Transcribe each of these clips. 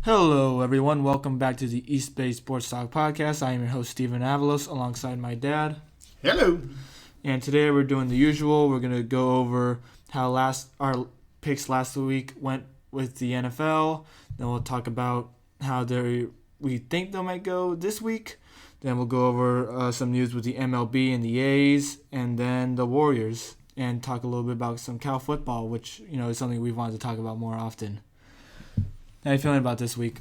Hello, everyone. Welcome back to the East Bay Sports Talk podcast. I am your host, Steven Avalos, alongside my dad. Hello. And today we're doing the usual. We're going to go over how our picks last week went with the NFL. Then we'll talk about how we think they might go this week. Then we'll go over some news with the MLB and the A's, and then the Warriors, and talk a little bit about some Cal football, which is something we've wanted to talk about more often. How are you feeling about this week?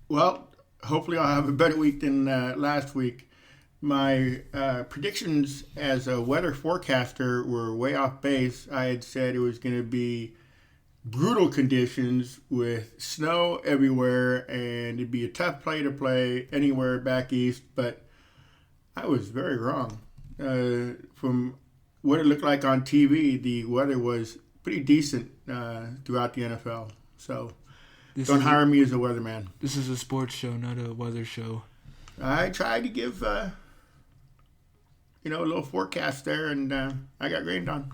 Well, hopefully I'll have a better week than last week. My predictions as a weather forecaster were way off base. I had said it was going to be brutal conditions with snow everywhere, and it'd be a tough play to play anywhere back east, but I was very wrong. From what it looked like on TV, the weather was pretty decent throughout the NFL. So don't hire me as a weatherman. This is a sports show, not a weather show. I tried to give, a little forecast there, and I got rained on.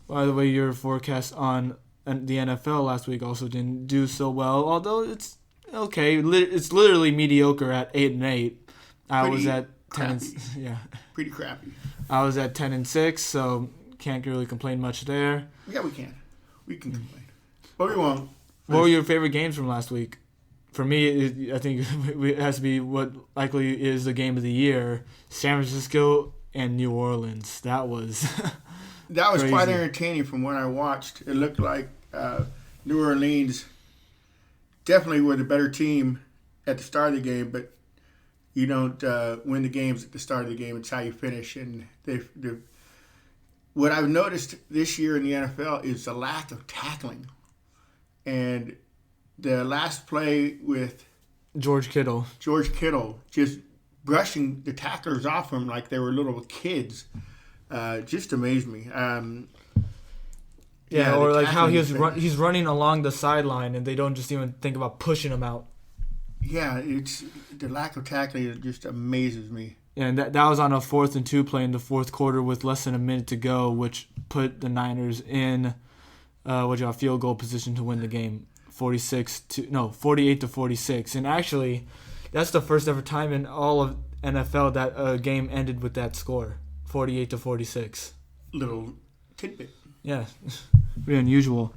By the way, your forecast on the NFL last week also didn't do so well, although it's okay. It's literally mediocre at 8-8. I was at 10. Yeah, pretty crappy. I was at 10-6, so can't really complain much there. Yeah, we can. We can complain, but we won't. What were your favorite games from last week? For me, I think it has to be what likely is the game of the year: San Francisco and New Orleans. That was crazy. Quite entertaining from what I watched. It looked like New Orleans definitely were the better team at the start of the game, but you don't win the games at the start of the game. It's how you finish. And what I've noticed this year in the NFL is the lack of tackling. And the last play with George Kittle just brushing the tacklers off him like they were little kids just amazed me. Or like how he's running along the sideline and they don't just even think about pushing him out. Yeah, it's the lack of tackling just amazes me. Yeah, and that was on a 4th and 2 play in the fourth quarter with less than a minute to go, which put the Niners in field goal position to win the game, 48-46. And actually, that's the first ever time in all of NFL that a game ended with that score, 48-46. Little tidbit. Yeah, pretty unusual.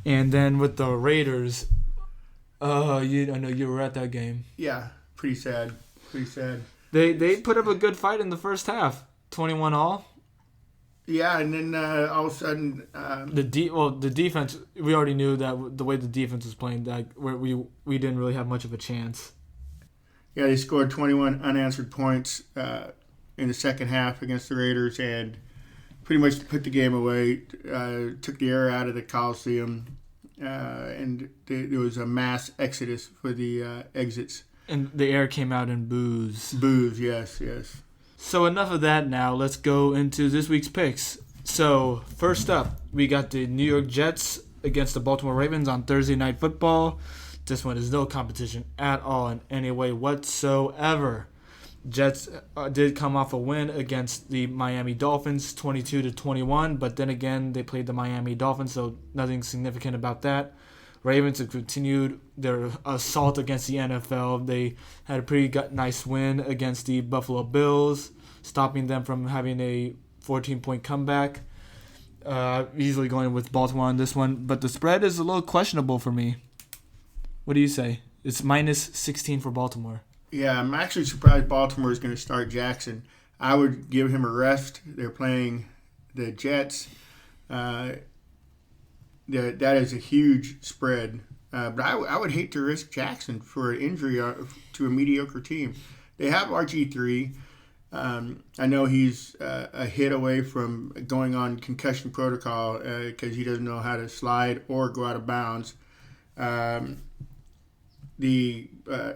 And then with the Raiders, I know you were at that game. Yeah, pretty sad. They put up a good fight in the first half, 21-all. Yeah, and then all of a sudden, the defense. We already knew that the way the defense was playing, that we didn't really have much of a chance. Yeah, they scored 21 unanswered points in the second half against the Raiders, and pretty much put the game away. Took the air out of the Coliseum, and there was a mass exodus for the exits. And the air came out in boos. Boos, yes. So enough of that now. Let's go into this week's picks. So first up, we got the New York Jets against the Baltimore Ravens on Thursday Night Football. This one is no competition at all in any way whatsoever. Jets did come off a win against the Miami Dolphins, 22-21, but then again, they played the Miami Dolphins, so nothing significant about that. Ravens have continued their assault against the NFL. They had a pretty nice win against the Buffalo Bills, stopping them from having a 14-point comeback. Easily going with Baltimore on this one, but the spread is a little questionable for me. What do you say? It's minus 16 for Baltimore. Yeah, I'm actually surprised Baltimore is going to start Jackson. I would give him a rest. They're playing the Jets. That is a huge spread. But I would hate to risk Jackson for an injury to a mediocre team. They have RG3. I know he's a hit away from going on concussion protocol because he doesn't know how to slide or go out of bounds. The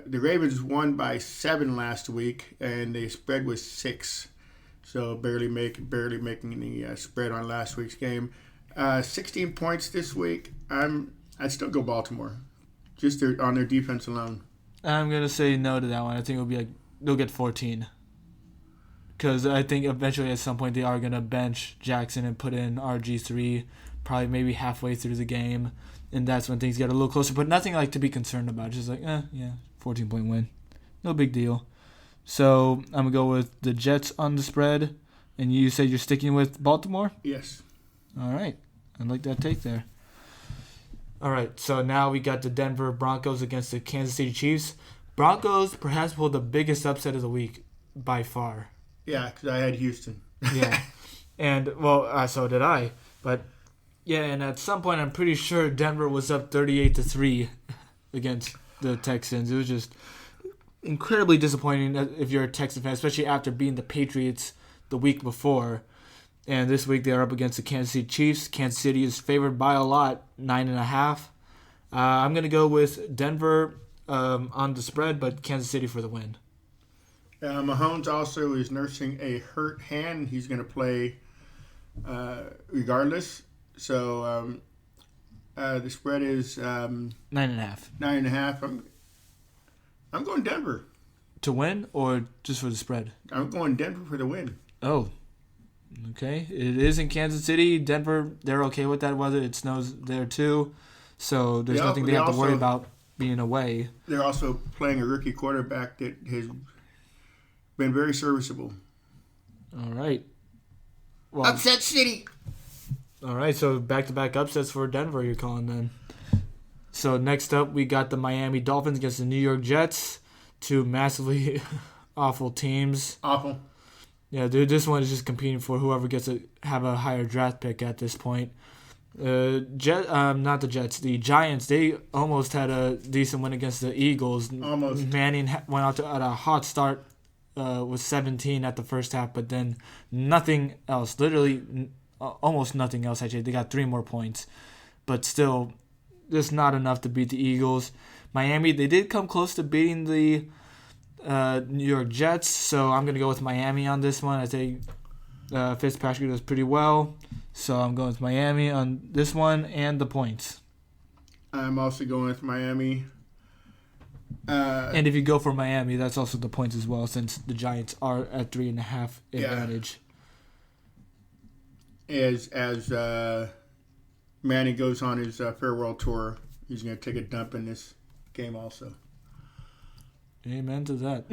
Ravens won by 7 last week, and the spread was 6. So barely making the spread on last week's game. 16 points this week. I'd still go Baltimore, just on their defense alone. I'm gonna say no to that one. I think it'll be they'll get 14. Because I think eventually at some point they are gonna bench Jackson and put in RG3, probably maybe halfway through the game, and that's when things get a little closer. But nothing like to be concerned about. Just like, 14-point win, no big deal. So I'm gonna go with the Jets on the spread, and you said you're sticking with Baltimore. Yes. All right, I like that take there. All right, so now we got the Denver Broncos against the Kansas City Chiefs. Broncos perhaps pulled the biggest upset of the week by far. Yeah, because I had Houston. Yeah, and well, so did I. But yeah, and at some point, I'm pretty sure Denver was up 38-3 against the Texans. It was just incredibly disappointing if you're a Texan fan, especially after beating the Patriots the week before. And this week they are up against the Kansas City Chiefs. Kansas City is favored by a lot, 9.5. I'm going to go with Denver on the spread, but Kansas City for the win. Mahomes also is nursing a hurt hand. He's going to play regardless. So the spread is 9.5. 9.5. I'm going Denver. To win or just for the spread? I'm going Denver for the win. Oh, okay. It is in Kansas City. Denver, they're okay with that weather. It snows there too. So there's nothing they have to worry about being away. They're also playing a rookie quarterback that has been very serviceable. All right. Well, Upset City. All right, so back-to-back upsets for Denver you're calling then. So next up, we got the Miami Dolphins against the New York Jets. Two massively awful teams. Awful. Yeah, dude, this one is just competing for whoever gets to have a higher draft pick at this point. Not the Jets, the Giants. They almost had a decent win against the Eagles. Almost. Manning went out at a hot start with 17 at the first half, but then nothing else. Literally, almost nothing else. Actually, they got 3 more points, but still, just not enough to beat the Eagles. Miami, they did come close to beating the New York Jets, so I'm going to go with Miami on this one. I think Fitzpatrick does pretty well, so I'm going with Miami on this one and the points. I'm also going with Miami. And if you go for Miami, that's also the points as well, since the Giants are at 3.5 advantage. As Manny goes on his farewell tour, he's going to take a dump in this game also. Amen to that.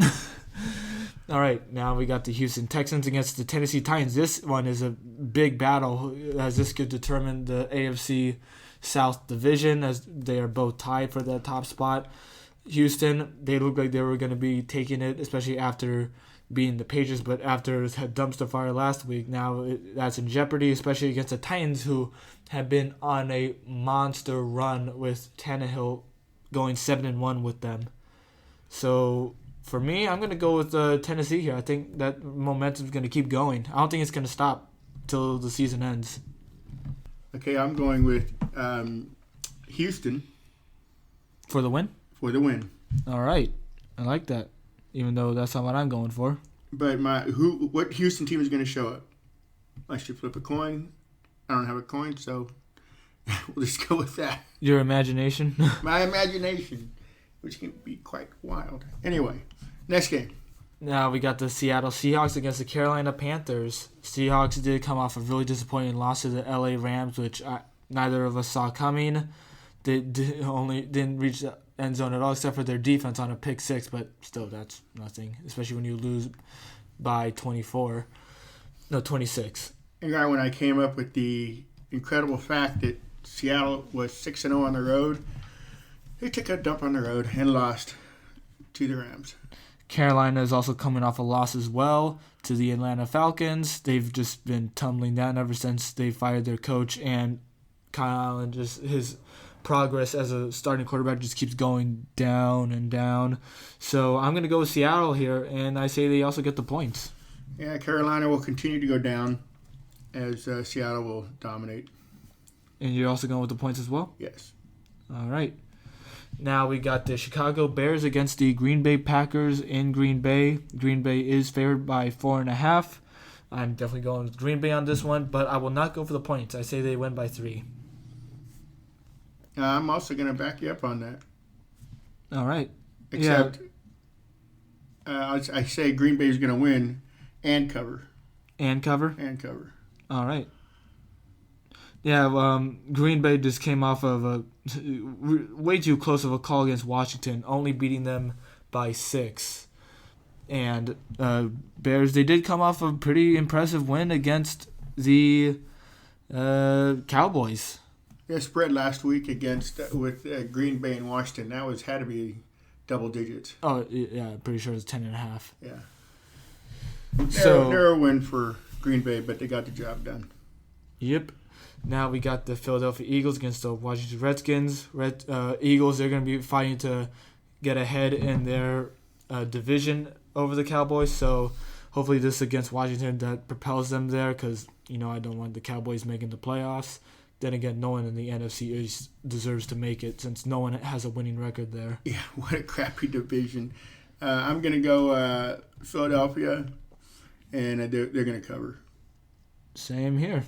All right, now we got the Houston Texans against the Tennessee Titans. This one is a big battle, as this could determine the AFC South division, as they are both tied for the top spot. Houston, they looked like they were going to be taking it, especially after beating the Patriots, but after it had dumpster fire last week, now that's in jeopardy, especially against the Titans, who have been on a monster run with Tannehill going 7-1 with them. So for me, I'm going to go with Tennessee here. I think that momentum is going to keep going. I don't think it's going to stop till the season ends. Okay, I'm going with Houston. For the win? For the win. All right. I like that, even though that's not what I'm going for. But what Houston team is going to show up? I should flip a coin. I don't have a coin, so we'll just go with that. Your imagination? My imagination, which can be quite wild. Anyway, next game. Now we got the Seattle Seahawks against the Carolina Panthers. Seahawks did come off a really disappointing loss to the LA Rams, which neither of us saw coming. They didn't reach the end zone at all, except for their defense on a pick 6, but still, that's nothing, especially when you lose by 26. And when I came up with the incredible fact that Seattle was 6-0 on the road, they took a dump on the road and lost to the Rams. Carolina is also coming off a loss as well to the Atlanta Falcons. They've just been tumbling down ever since they fired their coach, and Kyle Allen, just his progress as a starting quarterback just keeps going down and down. So I'm going to go with Seattle here, and I say they also get the points. Yeah, Carolina will continue to go down as Seattle will dominate. And you're also going with the points as well? Yes. All right. Now we got the Chicago Bears against the Green Bay Packers in Green Bay. Green Bay is favored by 4.5. I'm definitely going with Green Bay on this one, but I will not go for the points. I say they win by 3. I'm also going to back you up on that. All right. Except, I say Green Bay is going to win and cover. And cover? And cover. All right. Yeah, Green Bay just came off of a way too close of a call against Washington, only beating them by 6. And Bears, they did come off a pretty impressive win against the Cowboys. Yeah, spread last week with Green Bay and Washington. That had to be double digits. Oh, yeah, pretty sure it's 10.5. Yeah. So narrow win for Green Bay, but they got the job done. Yep. Now we got the Philadelphia Eagles against the Washington Redskins. Eagles, they're going to be fighting to get ahead in their division over the Cowboys. So hopefully this against Washington that propels them there because, I don't want the Cowboys making the playoffs. Then again, no one in the NFC East deserves to make it since no one has a winning record there. Yeah, what a crappy division. I'm going to go Philadelphia, and they're going to cover. Same here.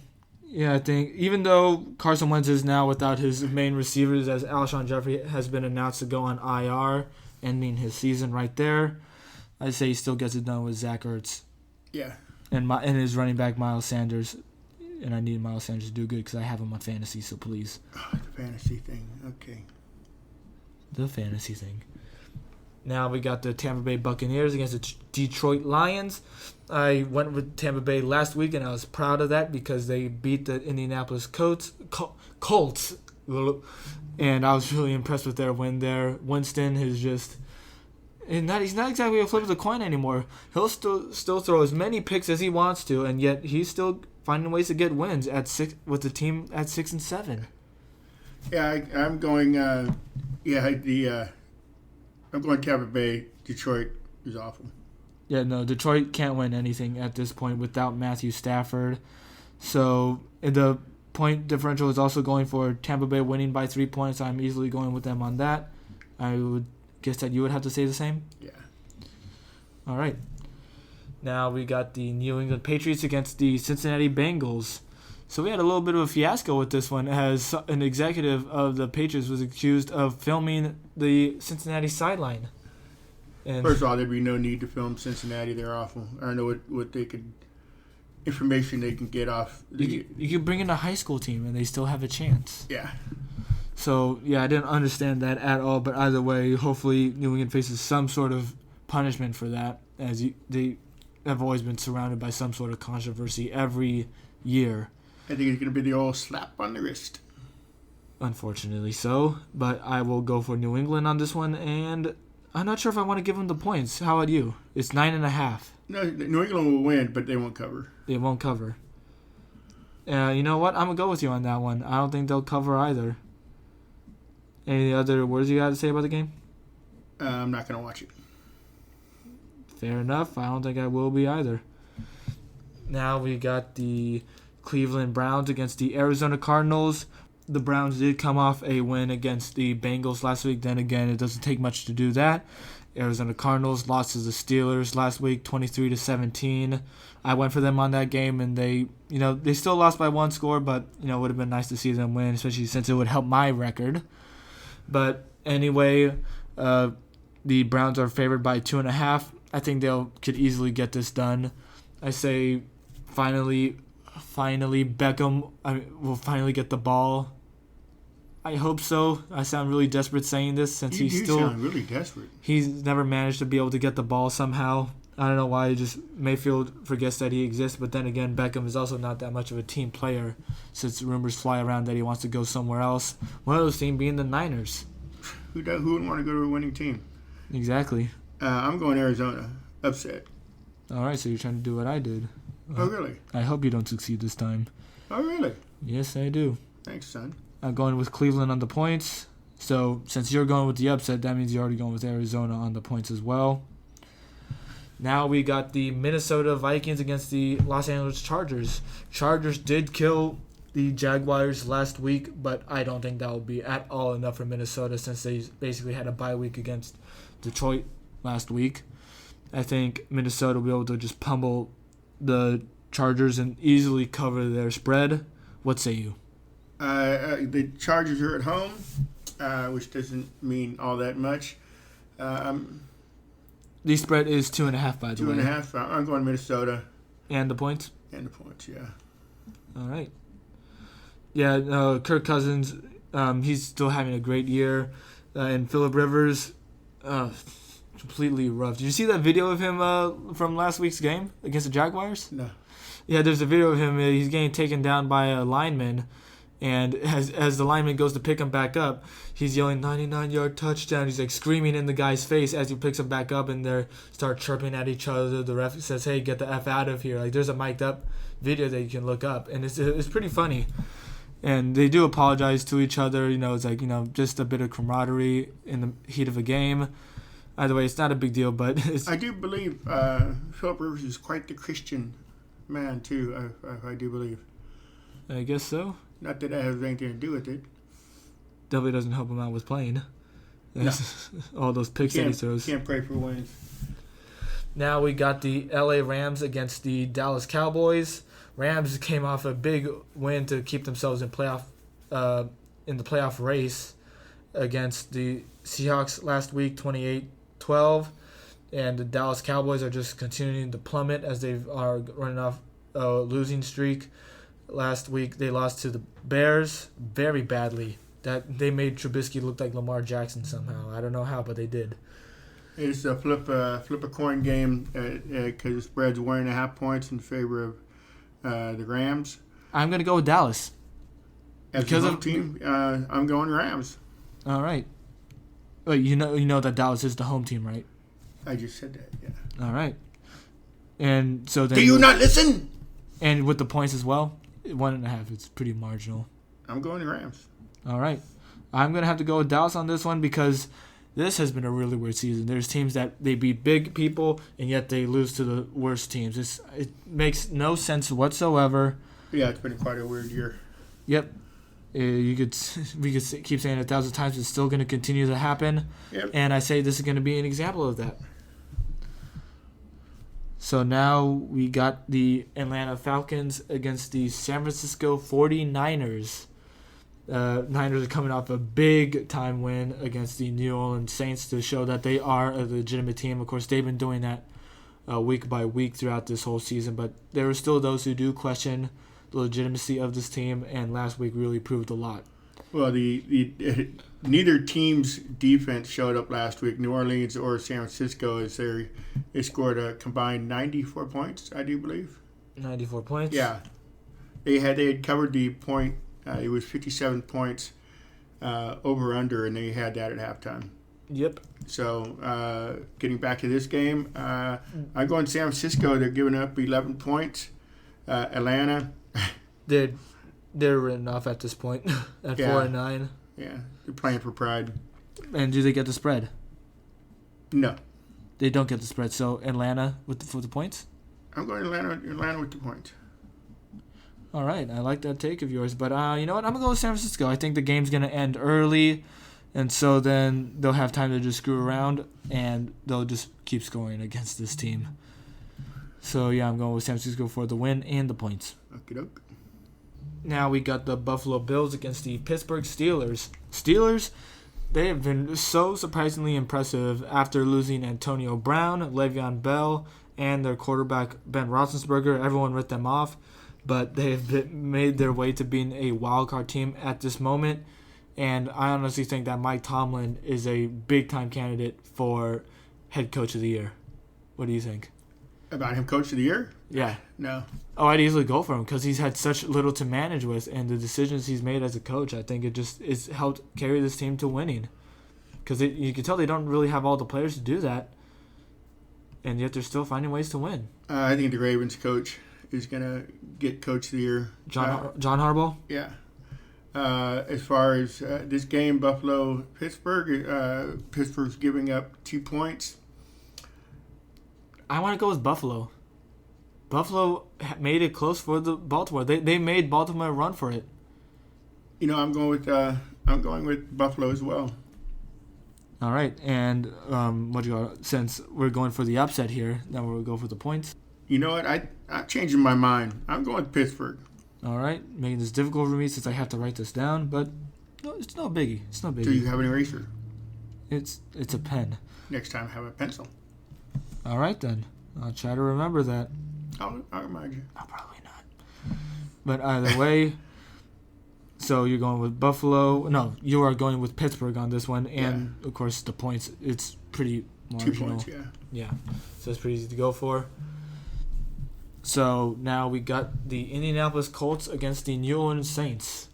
Yeah, I think even though Carson Wentz is now without his main receivers, as Alshon Jeffrey has been announced to go on IR, ending his season right there, I'd say he still gets it done with Zach Ertz. Yeah. And his running back, Miles Sanders. And I need Miles Sanders to do good because I have him on fantasy, so please. Oh, the fantasy thing. Okay. The fantasy thing. Now we got the Tampa Bay Buccaneers against the Detroit Lions. I went with Tampa Bay last week, and I was proud of that because they beat the Indianapolis Colts. And I was really impressed with their win there. Winston is just... he's not exactly a flip of the coin anymore. He'll still throw as many picks as he wants to, and yet he's still finding ways to get wins at 6 with the team at 6-7. Yeah, I'm going. I'm going Tampa Bay. Detroit is awful. Yeah, no, Detroit can't win anything at this point without Matthew Stafford. So the point differential is also going for Tampa Bay winning by 3 points. I'm easily going with them on that. I would guess that you would have to say the same? Yeah. All right. Now we got the New England Patriots against the Cincinnati Bengals. So we had a little bit of a fiasco with this one as an executive of the Patriots was accused of filming the Cincinnati sideline. And first of all, there'd be no need to film Cincinnati. They're awful. I don't know what they could information they can get off. You could bring in a high school team and they still have a chance. Yeah. So, yeah, I didn't understand that at all. But either way, hopefully New England faces some sort of punishment for that as they have always been surrounded by some sort of controversy every year. I think it's going to be the old slap on the wrist. Unfortunately so. But I will go for New England on this one. And I'm not sure if I want to give them the points. How about you? It's 9.5. No, New England will win, but they won't cover. They won't cover. You know what? I'm going to go with you on that one. I don't think they'll cover either. Any other words you got to say about the game? I'm not going to watch it. Fair enough. I don't think I will be either. Now we got the Cleveland Browns against the Arizona Cardinals. The Browns did come off a win against the Bengals last week. Then again, it doesn't take much to do that. Arizona Cardinals lost to the Steelers last week, 23-17. I went for them on that game, and they still lost by one score, but it would have been nice to see them win, especially since it would help my record. But anyway, the Browns are favored by 2.5. I think could easily get this done. I say finally Beckham will finally get the ball. I hope so. I sound really desperate saying this since you sound really desperate. He's never managed to be able to get the ball somehow. I don't know why. Just Mayfield forgets that he exists, but then again, Beckham is also not that much of a team player, since rumors fly around that he wants to go somewhere else. One of those teams being the Niners. Who wouldn't want to go to a winning team? Exactly. I'm going Arizona. Upset. All right, so you're trying to do what I did. Oh, really? I hope you don't succeed this time. Oh, really? Yes, I do. Thanks, son. I'm going with Cleveland on the points. So since you're going with the upset, that means you're already going with Arizona on the points as well. Now we got the Minnesota Vikings against the Los Angeles Chargers. Chargers did kill the Jaguars last week, but I don't think that will be at all enough for Minnesota since they basically had a bye week against Detroit last week. I think Minnesota will be able to just pummel the Chargers and easily cover their spread. What say you? The Chargers are at home, which doesn't mean all that much. The spread is 2.5, by the way. 2.5. I'm going Minnesota. And the points? And the points, yeah. All right. Yeah, Kirk Cousins, he's still having a great year. And Phillip Rivers, completely rough. Did you see that video of him from last week's game against the Jaguars? No. Yeah, there's a video of him. He's getting taken down by a lineman. And as the lineman goes to pick him back up, he's yelling 99-yard touchdown. He's like screaming in the guy's face as he picks him back up, and they start chirping at each other. The ref says, "Hey, get the F out of here." Like, there's a mic'd up video that you can look up, and it's pretty funny. And they do apologize to each other. It's like, just a bit of camaraderie in the heat of a game. Either way, it's not a big deal, but I do believe Phillip Rivers is quite the Christian man, too, I do believe. I guess so. Not that has anything to do with it. Definitely doesn't help him out with playing. No. All those picks that he throws. Can't pray for wins. Now we got the LA Rams against the Dallas Cowboys. Rams came off a big win to keep themselves in the playoff race against the Seahawks last week, 28-12. And the Dallas Cowboys are just continuing to plummet as they are running off a losing streak. Last week they lost to the Bears very badly. That they made Trubisky look like Lamar Jackson somehow. I don't know how, but they did. It's a flip a coin game because the spread's 1.5 points in favor of the Rams. I'm gonna go with Dallas. As a home team, I'm going Rams. All right. Wait, you know that Dallas is the home team, right? I just said that. Yeah. All right. And so then. Do you not listen? And with the points as well, 1.5. It's pretty marginal. I'm going to Rams. All right. I'm gonna have to go with Dallas on this one because this has been a really weird season. There's teams that they beat big people and yet they lose to the worst teams. It makes no sense whatsoever. Yeah, it's been quite a weird year. Yep. We could keep saying it 1,000 times. It's still going to continue to happen. Yep. And I say this is going to be an example of that. So now we got the Atlanta Falcons against the San Francisco 49ers. Niners are coming off a big-time win against the New Orleans Saints to show that they are a legitimate team. Of course, they've been doing that week by week throughout this whole season, but there are still those who do question the legitimacy of this team, and last week really proved a lot. Well, neither team's defense showed up last week, New Orleans or San Francisco, as they scored a combined 94 points, I do believe. 94 points? Yeah. They had covered the point. It was 57 points over-under, and they had that at halftime. Yep. So, getting back to this game, I'm going San Francisco. They're giving up 11 points. Atlanta. They're written off at this point at 4-9. Yeah, they're playing for pride. And do they get the spread? No. They don't get the spread. So Atlanta for the points? I'm going Atlanta with the points. All right, I like that take of yours. But you know what? I'm going to go with San Francisco. I think the game's going to end early, and so then they'll have time to just screw around, and they'll just keep scoring against this team. So, yeah, I'm going with San Francisco for the win and the points. Okey-doke. Now we got the Buffalo Bills against the Pittsburgh Steelers. Steelers, they have been so surprisingly impressive after losing Antonio Brown, Le'Veon Bell, and their quarterback Ben Roethlisberger. Everyone wrote them off, but they have made their way to being a wild-card team at this moment. And I honestly think that Mike Tomlin is a big-time candidate for head coach of the year. What do you think? About him coach of the year? Yeah. No. Oh, I'd easily go for him because he's had such little to manage with, and the decisions he's made as a coach, I think it just is helped carry this team to winning. Because you can tell they don't really have all the players to do that, and yet they're still finding ways to win. I think the Ravens coach is going to get coach of the year. John Harbaugh? Yeah. As far as this game, Buffalo-Pittsburgh, Pittsburgh's giving up 2 points. I want to go with Buffalo. Buffalo made it close for the Baltimore. They made Baltimore run for it. You know, I'm going with Buffalo as well. All right, and since we're going for the upset here, then we'll go for the points. You know what? I'm changing my mind. I'm going with Pittsburgh. All right, making this difficult for me since I have to write this down, but it's no biggie. It's no biggie. Do you have an eraser? It's a pen. Next time, have a pencil. All right, then. I'll try to remember that. I'll remind you. I'll probably not. But either way, So you're going with Buffalo. No, you are going with Pittsburgh on this one. And, of course, the points, it's pretty marginal. 2 points, yeah. Yeah. So it's pretty easy to go for. So now we got the Indianapolis Colts against the New Orleans Saints.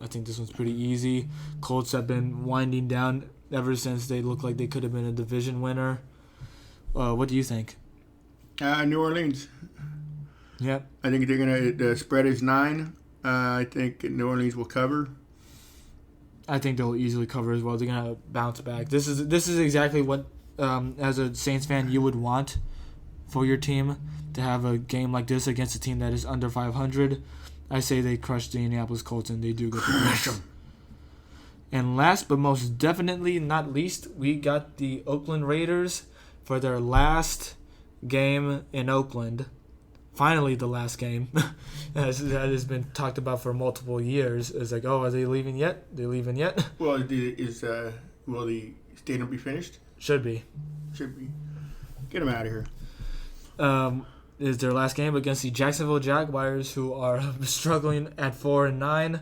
I think this one's pretty easy. Colts have been winding down ever since they looked like they could have been a division winner. What do you think? New Orleans. Yep. I think they're gonna. The spread is 9. I think New Orleans will cover. I think they'll easily cover as well. They're gonna bounce back. This is exactly what, as a Saints fan, you would want for your team to have a game like this against a team that is under 500. I say they crush the Indianapolis Colts, and they do get the points. And last but most definitely not least, we got the Oakland Raiders for their last game in Oakland. Finally, the last game. That has been talked about for multiple years. It's like, oh, are they leaving yet? They leaving yet? Well, will the stadium be finished? Should be. Should be. Get them out of here. Is their last game against the Jacksonville Jaguars, who are struggling at 4-9.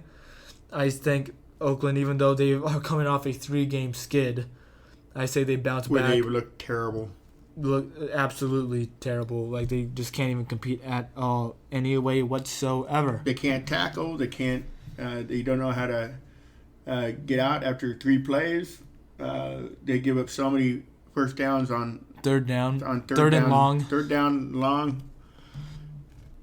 I think Oakland, even though they are coming off a 3-game skid, I say they bounce back. They look terrible. Look absolutely terrible. Like, they just can't even compete at all, any way whatsoever. They can't tackle. They can't. They don't know how to get out after 3 plays. They give up so many first downs on third down. On third and long. Third down long.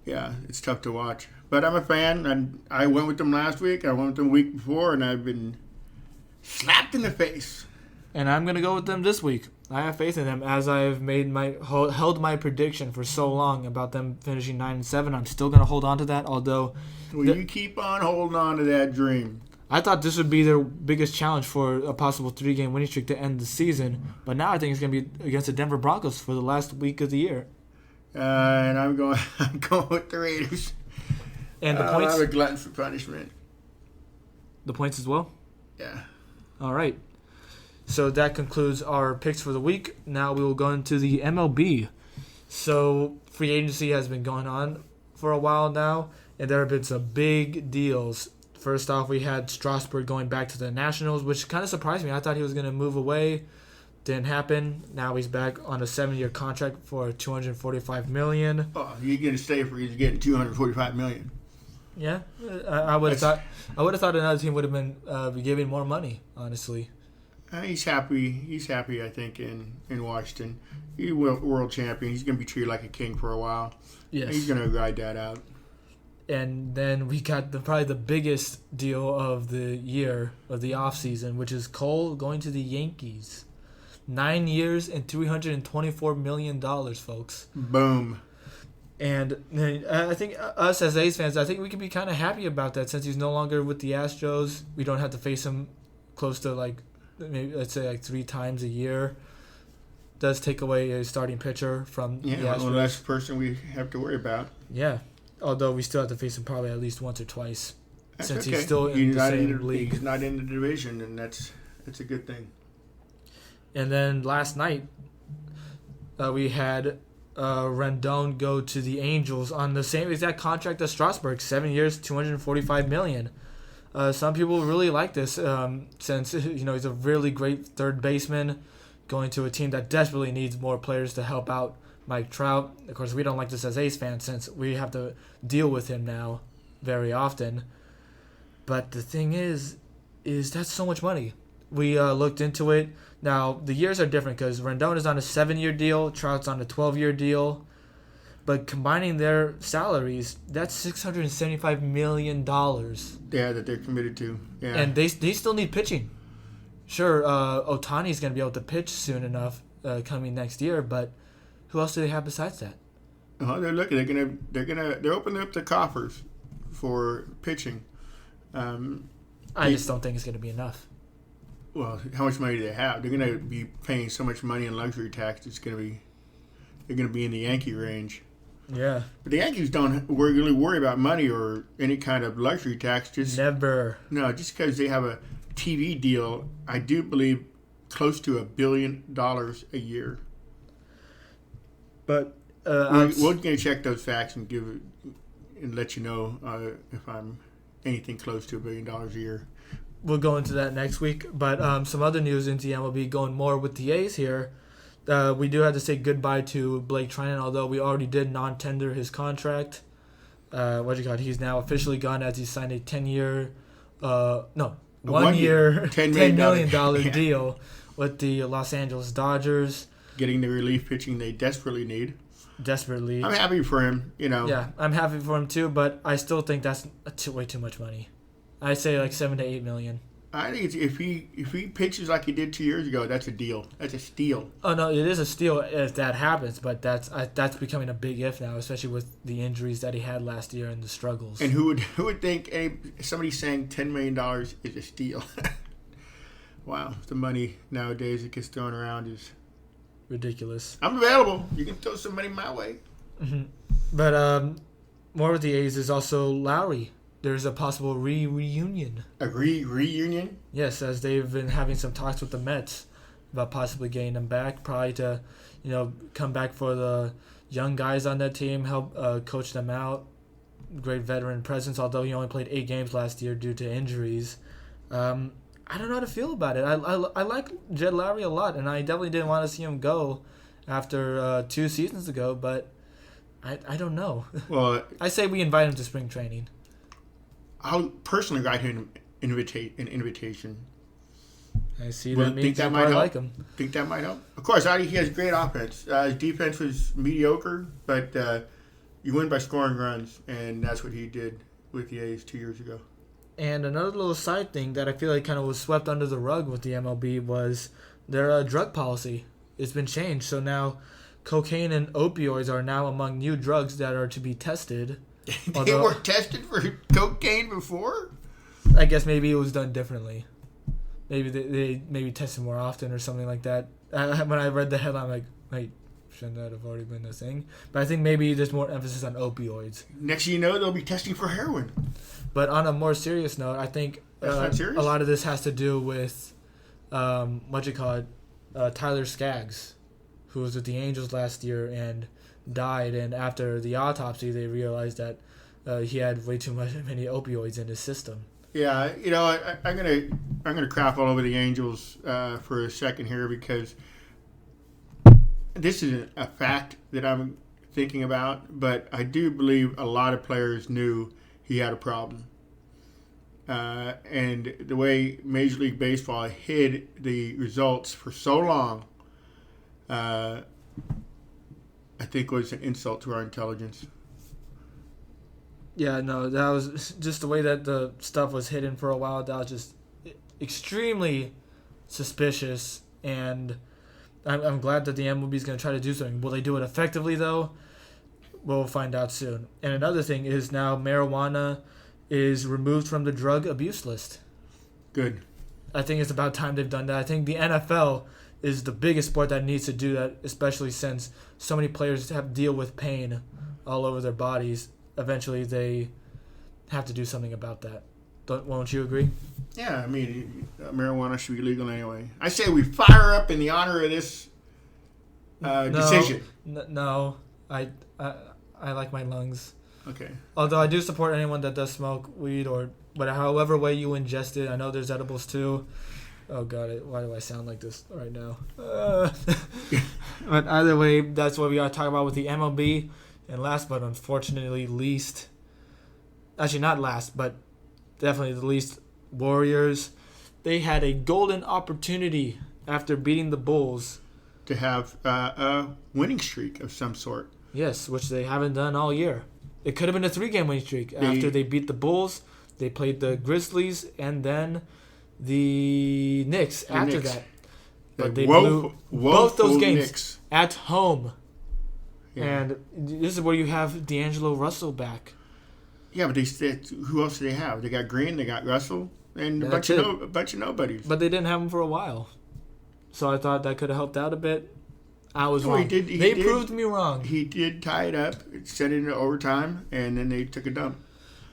Yeah, it's tough to watch. But I'm a fan, and I went with them last week. I went with them the week before, and I've been slapped in the face. And I'm gonna go with them this week. I have faith in them, as I have held my prediction for so long about them finishing 9-7. I'm still gonna hold on to that, although. Well, you keep on holding on to that dream. I thought this would be their biggest challenge for a possible 3-game winning streak to end the season, but now I think it's gonna be against the Denver Broncos for the last week of the year. And I'm going with the Raiders. And the points. I'm a glutton for punishment. The points as well. Yeah. All right. So that concludes our picks for the week. Now we will go into the MLB. So free agency has been going on for a while now, and there have been some big deals. First off, we had Strasburg going back to the Nationals, which kind of surprised me. I thought he was going to move away. Didn't happen. Now he's back on a 7-year contract for $245 million. Oh, you're going to stay for he's getting $245 million. Yeah, I would have thought. I would have thought another team would have been giving more money. Honestly. He's happy. He's happy, I think, in Washington. He's world champion. He's going to be treated like a king for a while. Yes. He's going to ride that out. And then we got probably the biggest deal of the year, of the offseason, which is Cole going to the Yankees. 9 years and $324 million, folks. Boom. And I think us as A's fans, I think we can be kind of happy about that since he's no longer with the Astros. We don't have to face him close to maybe let's say 3 times a year. Does take away a starting pitcher from the Astros. One less person we have to worry about. Yeah, although we still have to face him probably at least once or twice. That's since okay. He's still in the same league. He's not in the division, and that's a good thing. And then last night, we had Rendon go to the Angels on the same exact contract as Strasburg, 7 years, $245 million. Some people really like this since he's a really great third baseman going to a team that desperately needs more players to help out Mike Trout. Of course, we don't like this as A's fans since we have to deal with him now very often. But the thing is that's so much money. We looked into it. Now, the years are different because Rendon is on a 7-year deal, Trout's on a 12-year deal. But combining their salaries, that's $675 million. Yeah, that they're committed to. Yeah. And they still need pitching. Sure, Ohtani's going to be able to pitch soon enough coming next year, but who else do they have besides that? Well, they're looking. They're opening up the coffers for pitching. I just don't think it's going to be enough. Well, how much money do they have? They're going to be paying so much money in luxury tax. They're going to be in the Yankee range. Yeah. But the Yankees don't really worry about money or any kind of luxury tax. Never. No, just because they have a TV deal, I do believe close to $1 billion a year. But we're going to check those facts and let you know if I'm anything close to $1 billion a year. We'll go into that next week. But some other news into the MLB going more with the A's here. We do have to say goodbye to Blake Treinen, although we already did non-tender his contract. He's now officially gone as he signed a 10-year, 1 year, $10 million deal with the Los Angeles Dodgers. Getting the relief pitching they desperately need. Desperately. I'm happy for him, Yeah, I'm happy for him too, but I still think that's way too much money. I say like $7 to $8 million. I think if he pitches like he did 2 years ago, that's a deal. That's a steal. Oh no, it is a steal if that happens, but that's becoming a big if now, especially with the injuries that he had last year and the struggles. And who would think somebody saying $10 million is a steal? Wow, the money nowadays that gets thrown around is ridiculous. I'm available. You can throw some money my way. Mm-hmm. But more with the A's is also Lowry. There's a possible reunion. A reunion? Yes, as they've been having some talks with the Mets about possibly getting them back, probably to, come back for the young guys on that team, help coach them out. Great veteran presence, although he only played 8 games last year due to injuries. I don't know how to feel about it. I like Jed Lowry a lot, and I definitely didn't want to see him go after 2 seasons ago, but I don't know. Well, I say we invite him to spring training. I'll personally write him an invitation. I see that means you probably like him. Think that might help? Of course, he has great offense. His defense was mediocre, but you win by scoring runs, and that's what he did with the A's 2 years ago. And another little side thing that I feel like kind of was swept under the rug with the MLB was their drug policy. It's been changed, so now cocaine and opioids are now among new drugs that are to be tested. They were tested for cocaine before? I guess maybe it was done differently. Maybe they maybe tested more often or something like that. When I read the headline, I'm like, wait, shouldn't that have already been a thing? But I think maybe there's more emphasis on opioids. Next thing you know, they'll be testing for heroin. But on a more serious note, I think a lot of this has to do with, Tyler Skaggs, who was with the Angels last year and died, and after the autopsy they realized that he had way too many opioids in his system. Yeah, I'm gonna crap all over the Angels for a second here because this is a fact that I'm thinking about, but I do believe a lot of players knew he had a problem. And the way Major League Baseball hid the results for so long, I think was an insult to our intelligence. Yeah, no, that was just the way that the stuff was hidden for a while. That was just extremely suspicious, and I'm glad that the MLB is going to try to do something. Will they do it effectively, though? We'll find out soon. And another thing is now marijuana is removed from the drug abuse list. Good. I think it's about time they've done that. I think the NFL is the biggest sport that needs to do that, especially since so many players have to deal with pain all over their bodies. Eventually, they have to do something about that. Won't you agree? Yeah, I mean, marijuana should be legal anyway. I say we fire up in the honor of this decision. No, I like my lungs. Okay. Although I do support anyone that does smoke weed but however way you ingest it. I know there's edibles too. Oh God, why do I sound like this right now? But either way, that's what we got to talk about with the MLB. And last but unfortunately least, actually not last, but definitely the least, Warriors. They had a golden opportunity after beating the Bulls to have a winning streak of some sort. Yes, which they haven't done all year. It could have been a 3-game winning streak. After they beat the Bulls, they played the Grizzlies, and then the Knicks after that. But they blew both those games Knicks at home. Yeah. And this is where you have D'Angelo Russell back. Yeah, but who else do they have? They got Green, they got Russell, and a bunch of nobodies. But they didn't have him for a while. So I thought that could have helped out a bit. I was wrong. They proved me wrong. He did tie it up, set it into overtime, and then they took a dump.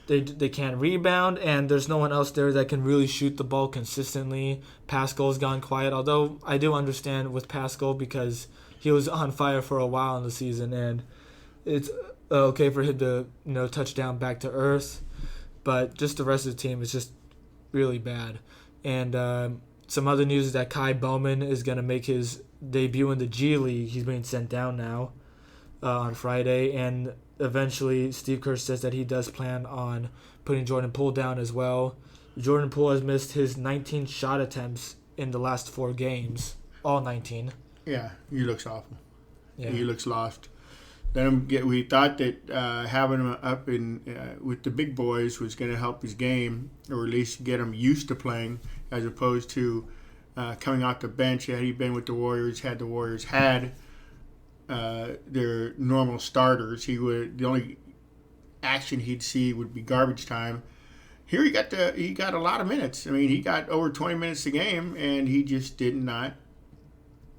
They can't rebound, and there's no one else there that can really shoot the ball consistently. Pascal's gone quiet, although I do understand with Pascal because he was on fire for a while in the season, and it's okay for him to touch down back to earth. but just the rest of the team is just really bad. And some other news is that Kai Bowman is going to make his debut in the G League. He's being sent down now on Friday, and eventually Steve Kerr says that he does plan on putting Jordan Poole down as well. Jordan Poole has missed his 19 shot attempts in the last 4 games, all 19. Yeah, he looks awful. Yeah. He looks lost. We thought that having him up in with the big boys was going to help his game, or at least get him used to playing, as opposed to coming off the bench. Had he been with the Warriors, had the Warriors had their normal starters, the only action he'd see would be garbage time. Here he got a lot of minutes. I mean, he got over 20 minutes a game, and he just did not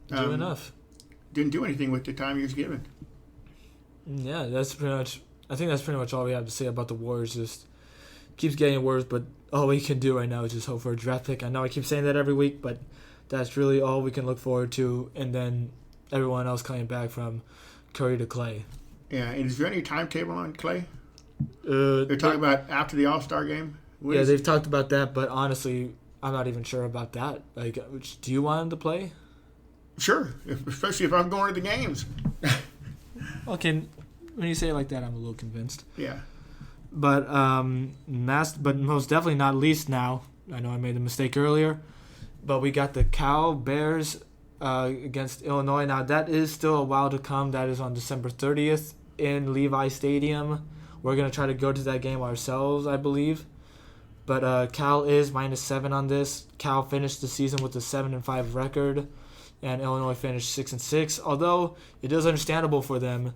do enough. Didn't do anything with the time he was given. Yeah, that's pretty much. I think that's pretty much all we have to say about the Warriors. Just keeps getting worse, but all we can do right now is just hope for a draft pick. I know I keep saying that every week, but that's really all we can look forward to. And then everyone else coming back from Curry to Clay. Yeah, and is there any timetable on Clay? They're talking about after the All-Star game? They've talked about that, but honestly, I'm not even sure about that. Like, do you want him to play? Sure, especially if I'm going to the games. Okay, when you say it like that, I'm a little convinced. Yeah. But most definitely not least now. I know I made the mistake earlier, but we got the Cal Bears against Illinois. Now, that is still a while to come. That is on December 30th in Levi Stadium. We're going to try to go to that game ourselves, I believe. But Cal is -7 on this. Cal finished the season with a 7-5 record, and Illinois finished 6-6. Although it is understandable for them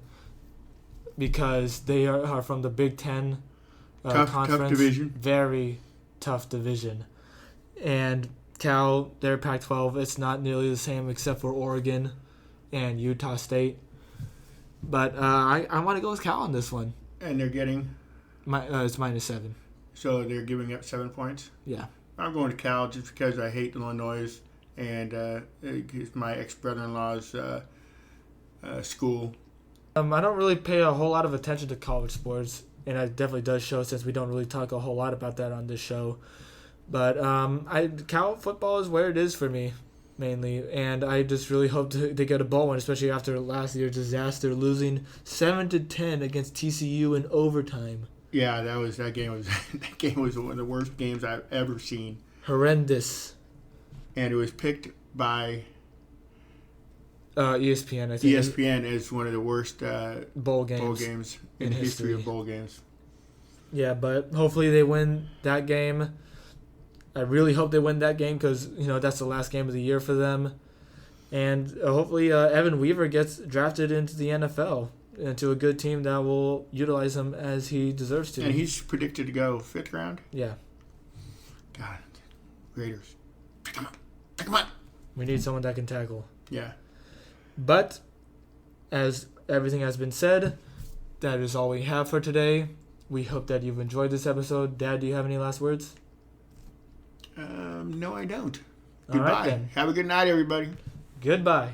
because they are from the Big Ten conference. Tough division. Very tough division. And Cal, they're Pac-12. It's not nearly the same except for Oregon and Utah State. But I want to go with Cal on this one. And they're getting? It's -7. So they're giving up 7 points? Yeah. I'm going to Cal just because I hate Illinois, and it's my ex-brother-in-law's school. I don't really pay a whole lot of attention to college sports, and it definitely does show since we don't really talk a whole lot about that on this show. But Cal football is where it is for me, mainly, and I just really hope they get a bowl one, especially after last year's disaster, losing 7-10 against TCU in overtime. Yeah, that game was one of the worst games I've ever seen. Horrendous. And it was picked by ESPN, I think. ESPN is one of the worst bowl games in history of bowl games. Yeah, but hopefully they win that game. I really hope they win that game because that's the last game of the year for them, and hopefully Evan Weaver gets drafted into the NFL, into a good team that will utilize him as he deserves to. And he's predicted to go 5th round? Yeah. God. Raiders. Pick him up. We need someone that can tackle. Yeah. But, as everything has been said, that is all we have for today. We hope that you've enjoyed this episode. Dad, do you have any last words? No, I don't. All Goodbye. right, then. Have a good night, everybody. Goodbye.